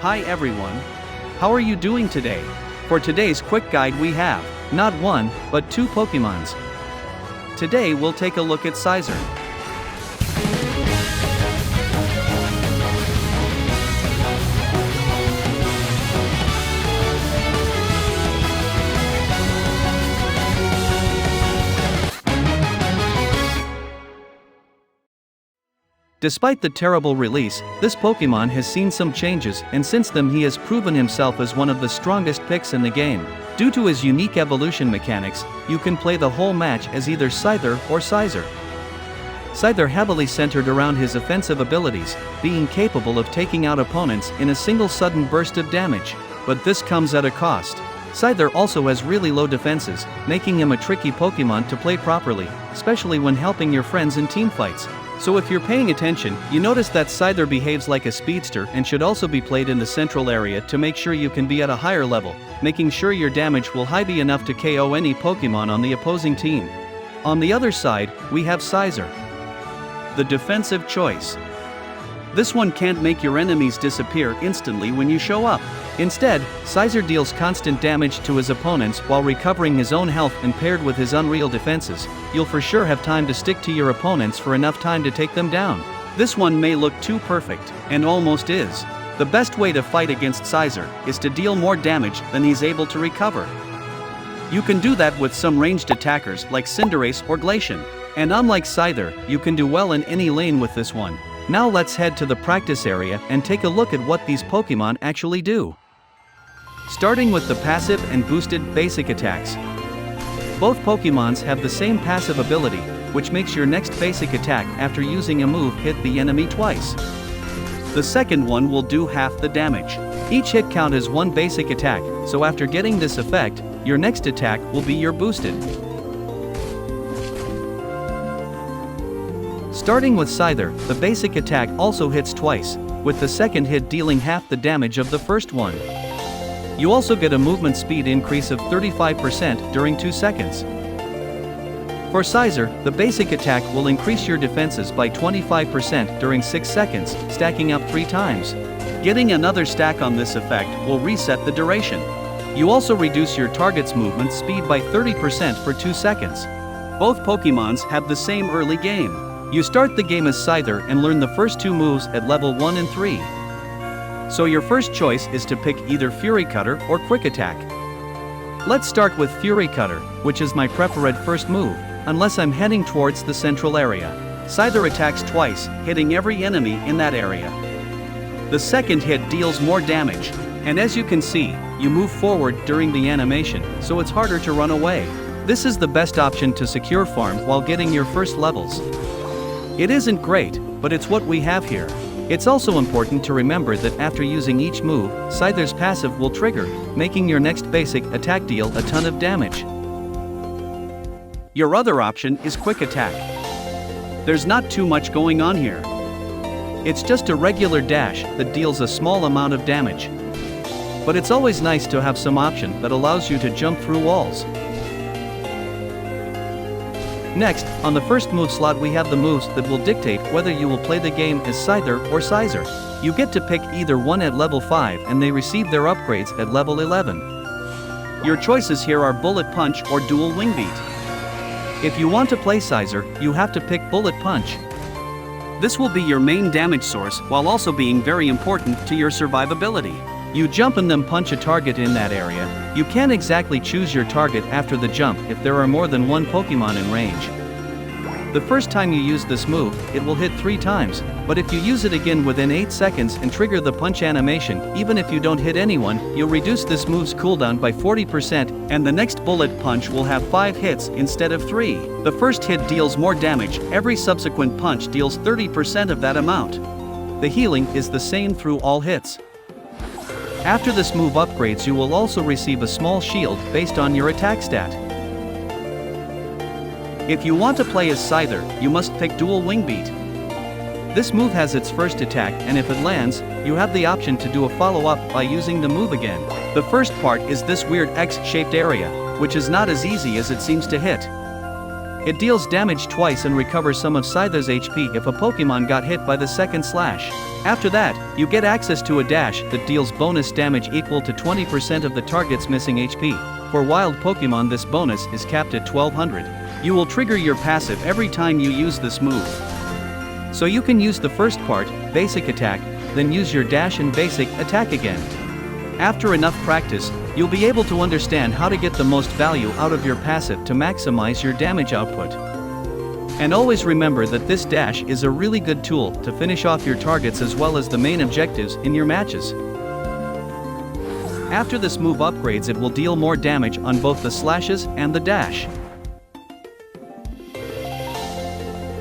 Hi everyone. How are you doing today? For today's quick guide we have, not one, but two Pokemons. Today we'll take a look at Scizor. Despite the terrible release, this Pokemon has seen some changes, and since then he has proven himself as one of the strongest picks in the game. Due to his unique evolution mechanics, you can play the whole match as either Scyther or Scizor. Scyther heavily centered around his offensive abilities, being capable of taking out opponents in a single sudden burst of damage, but this comes at a cost. Scyther also has really low defenses, making him a tricky Pokemon to play properly, especially when helping your friends in teamfights. So if you're paying attention, you notice that Scyther behaves like a speedster and should also be played in the central area to make sure you can be at a higher level, making sure your damage will be enough to KO any Pokemon on the opposing team. On the other side, we have Scizor, the defensive choice. This one can't make your enemies disappear instantly when you show up. Instead, Scizor deals constant damage to his opponents while recovering his own health, and paired with his unreal defenses, you'll for sure have time to stick to your opponents for enough time to take them down. This one may look too perfect, and almost is. The best way to fight against Scizor is to deal more damage than he's able to recover. You can do that with some ranged attackers like Cinderace or Glaceon. And unlike Scyther, you can do well in any lane with this one. Now let's head to the practice area and take a look at what these Pokemon actually do. Starting with the passive and boosted basic attacks. Both Pokemons have the same passive ability, which makes your next basic attack after using a move hit the enemy twice. The second one will do half the damage. Each hit count is one basic attack, so after getting this effect, your next attack will be your boosted. Starting with Scyther, the basic attack also hits twice, with the second hit dealing half the damage of the first one. You also get a movement speed increase of 35% during 2 seconds. For Scizor, the basic attack will increase your defenses by 25% during 6 seconds, stacking up 3 times. Getting another stack on this effect will reset the duration. You also reduce your target's movement speed by 30% for 2 seconds. Both Pokemons have the same early game. You start the game as Scyther and learn the first 2 moves at level 1 and 3. So your first choice is to pick either Fury Cutter or Quick Attack. Let's start with Fury Cutter, which is my preferred first move, unless I'm heading towards the central area. Scyther attacks twice, hitting every enemy in that area. The second hit deals more damage, and as you can see, you move forward during the animation, so it's harder to run away. This is the best option to secure farm while getting your first levels. It isn't great, but it's what we have here. It's also important to remember that after using each move, Scyther's passive will trigger, making your next basic attack deal a ton of damage. Your other option is Quick Attack. There's not too much going on here. It's just a regular dash that deals a small amount of damage. But it's always nice to have some option that allows you to jump through walls. Next, on the first move slot we have the moves that will dictate whether you will play the game as Scyther or Scizor. You get to pick either one at level 5 and they receive their upgrades at level 11. Your choices here are Bullet Punch or Dual Wing Beat. If you want to play Scizor, you have to pick Bullet Punch. This will be your main damage source while also being very important to your survivability. You jump and then punch a target in that area. You can't exactly choose your target after the jump if there are more than one Pokemon in range. The first time you use this move, it will hit 3 times, but if you use it again within 8 seconds and trigger the punch animation, even if you don't hit anyone, you'll reduce this move's cooldown by 40%, and the next Bullet Punch will have 5 hits instead of 3. The first hit deals more damage, every subsequent punch deals 30% of that amount. The healing is the same through all hits. After this move upgrades, you will also receive a small shield based on your attack stat. If you want to play as Scyther, you must pick Dual Wing Beat. This move has its first attack, and if it lands, you have the option to do a follow-up by using the move again. The first part is this weird X-shaped area, which is not as easy as it seems to hit. It deals damage twice and recovers some of Scizor's HP if a Pokemon got hit by the second slash. After that, you get access to a dash that deals bonus damage equal to 20% of the target's missing HP. For wild Pokemon, this bonus is capped at 1200. You will trigger your passive every time you use this move. So you can use the first part, basic attack, then use your dash and basic attack again. After enough practice, you'll be able to understand how to get the most value out of your passive to maximize your damage output. And always remember that this dash is a really good tool to finish off your targets as well as the main objectives in your matches. After this move upgrades, it will deal more damage on both the slashes and the dash.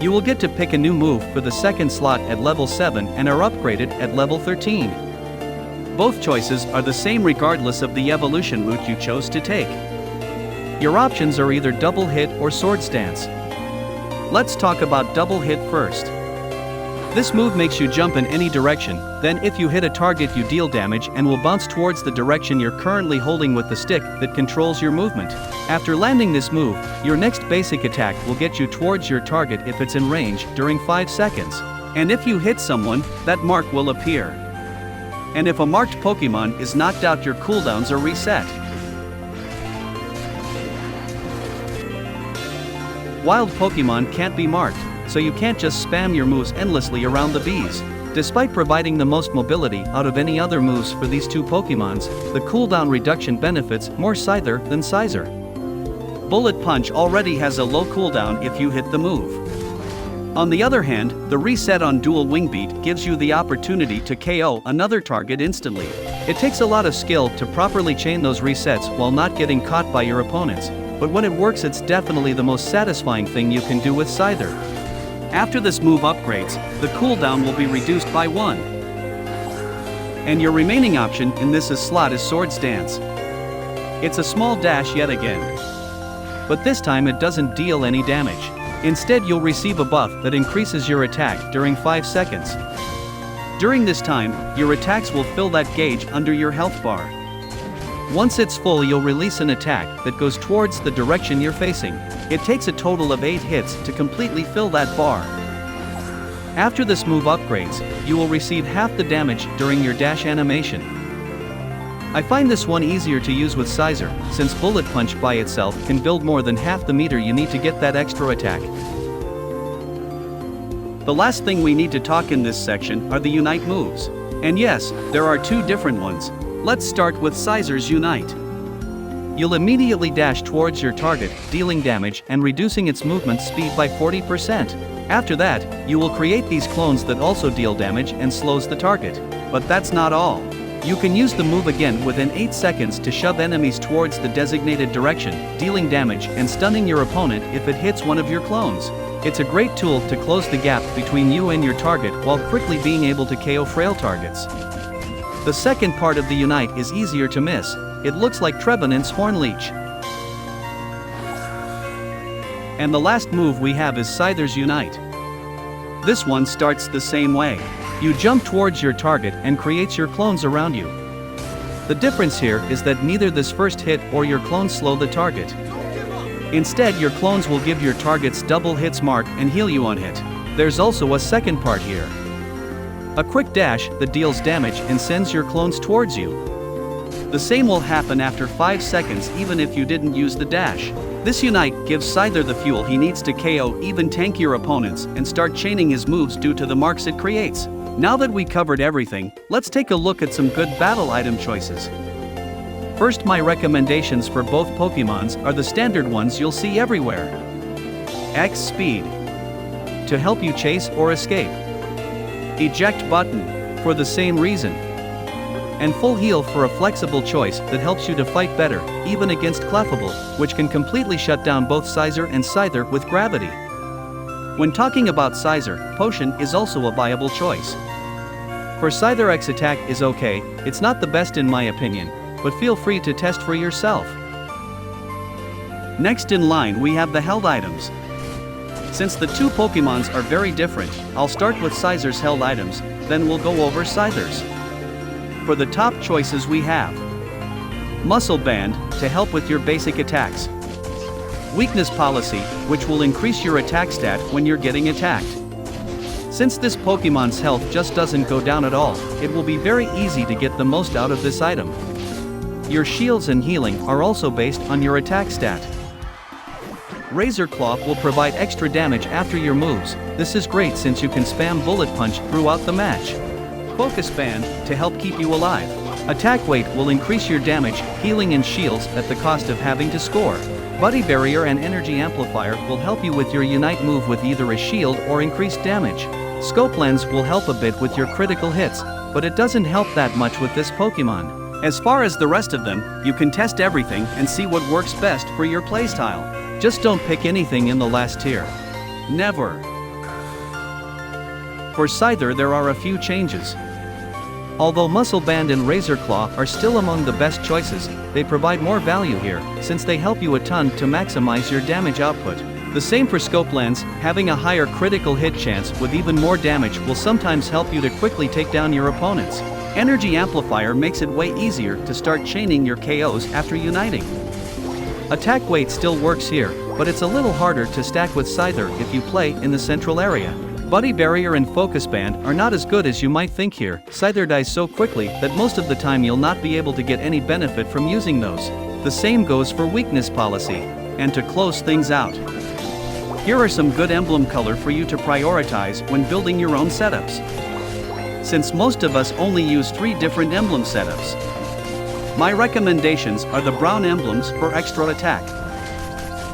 You will get to pick a new move for the second slot at level 7 and are upgraded at level 13. Both choices are the same regardless of the evolution route you chose to take. Your options are either double hit or sword stance. Let's talk about double hit first. This move makes you jump in any direction, then if you hit a target you deal damage and will bounce towards the direction you're currently holding with the stick that controls your movement. After landing this move, your next basic attack will get you towards your target if it's in range during 5 seconds. And if you hit someone, that mark will appear. And if a marked Pokemon is knocked out, your cooldowns are reset. Wild Pokemon can't be marked, so you can't just spam your moves endlessly around the bees. Despite providing the most mobility out of any other moves for these two Pokemons, the cooldown reduction benefits more Scizor than Scizor. Bullet Punch already has a low cooldown if you hit the move. On the other hand, the reset on Dual Wing Beat gives you the opportunity to KO another target instantly. It takes a lot of skill to properly chain those resets while not getting caught by your opponents, but when it works, it's definitely the most satisfying thing you can do with Scizor. After this move upgrades, the cooldown will be reduced by 1. And your remaining option in this slot is Sword Stance. It's a small dash yet again. But this time it doesn't deal any damage. Instead, you'll receive a buff that increases your attack during 5 seconds. During this time, your attacks will fill that gauge under your health bar. Once it's full, you'll release an attack that goes towards the direction you're facing. It takes a total of 8 hits to completely fill that bar. After this move upgrades, you will receive half the damage during your dash animation. I find this one easier to use with Scizor, since Bullet Punch by itself can build more than half the meter you need to get that extra attack. The last thing we need to talk in this section are the Unite moves. And yes, there are 2 different ones. Let's start with Scizor's Unite. You'll immediately dash towards your target, dealing damage and reducing its movement speed by 40%. After that, you will create these clones that also deal damage and slows the target. But that's not all. You can use the move again within 8 seconds to shove enemies towards the designated direction, dealing damage and stunning your opponent if it hits one of your clones. It's a great tool to close the gap between you and your target while quickly being able to KO frail targets. The second part of the Unite is easier to miss. It looks like Trevenant's Horn Leech. And the last move we have is Scizor's Unite. This one starts the same way. You jump towards your target and creates your clones around you. The difference here is that neither this first hit or your clones slow the target. Instead, your clones will give your targets double hits mark and heal you on hit. There's also a second part here. A quick dash that deals damage and sends your clones towards you. The same will happen after 5 seconds even if you didn't use the dash. This Unite gives Scizor the fuel he needs to KO even tankier opponents and start chaining his moves due to the marks it creates. Now that we covered everything, let's take a look at some good battle item choices. First, my recommendations for both Pokemons are the standard ones you'll see everywhere. X Speed, to help you chase or escape. Eject Button, for the same reason. And Full Heal for a flexible choice that helps you to fight better, even against Clefable, which can completely shut down both Scizor and Scyther with gravity. When talking about Scizor, Potion is also a viable choice. For Scyther, X attack is okay, it's not the best in my opinion, but feel free to test for yourself. Next in line we have the held items. Since the two Pokemons are very different, I'll start with Scizor's held items, then we'll go over Scyther's. For the top choices we have Muscle Band, to help with your basic attacks. Weakness policy, which will increase your attack stat when you're getting attacked. Since this Pokemon's health just doesn't go down at all, it will be very easy to get the most out of this item. Your shields and healing are also based on your attack stat. Razor Claw will provide extra damage after your moves. This is great since you can spam Bullet Punch throughout the match. Focus Band, to help keep you alive. Attack Weight will increase your damage, healing and shields at the cost of having to score. Buddy Barrier and Energy Amplifier will help you with your Unite move with either a shield or increased damage. Scope Lens will help a bit with your critical hits, but it doesn't help that much with this Pokemon. As far as the rest of them, you can test everything and see what works best for your playstyle. Just don't pick anything in the last tier. Never. For Scizor there are a few changes. Although Muscle Band and Razor Claw are still among the best choices, they provide more value here, since they help you a ton to maximize your damage output. The same for Scope Lens, having a higher critical hit chance with even more damage will sometimes help you to quickly take down your opponents. Energy Amplifier makes it way easier to start chaining your KOs after uniting. Attack Weight still works here, but it's a little harder to stack with Scizor if you play in the central area. Buddy Barrier and Focus Band are not as good as you might think here. Scizor dies so quickly that most of the time you'll not be able to get any benefit from using those. The same goes for Weakness Policy. And to close things out, here are some good emblem color for you to prioritize when building your own setups. Since most of us only use 3 different emblem setups, my recommendations are the brown emblems for extra attack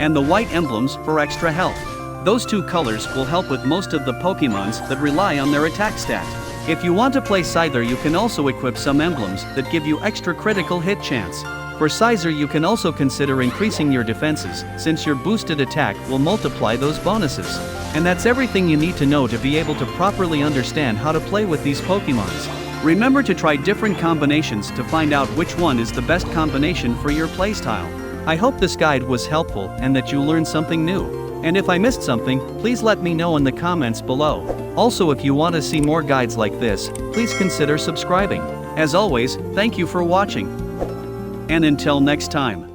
and the white emblems for extra health. Those 2 colors will help with most of the Pokemons that rely on their attack stat. If you want to play Scizor, you can also equip some emblems that give you extra critical hit chance. For Scizor, you can also consider increasing your defenses, since your boosted attack will multiply those bonuses. And that's everything you need to know to be able to properly understand how to play with these Pokemons. Remember to try different combinations to find out which one is the best combination for your playstyle. I hope this guide was helpful and that you learned something new. And if I missed something, please let me know in the comments below. Also, if you want to see more guides like this, please consider subscribing. As always, thank you for watching. And until next time.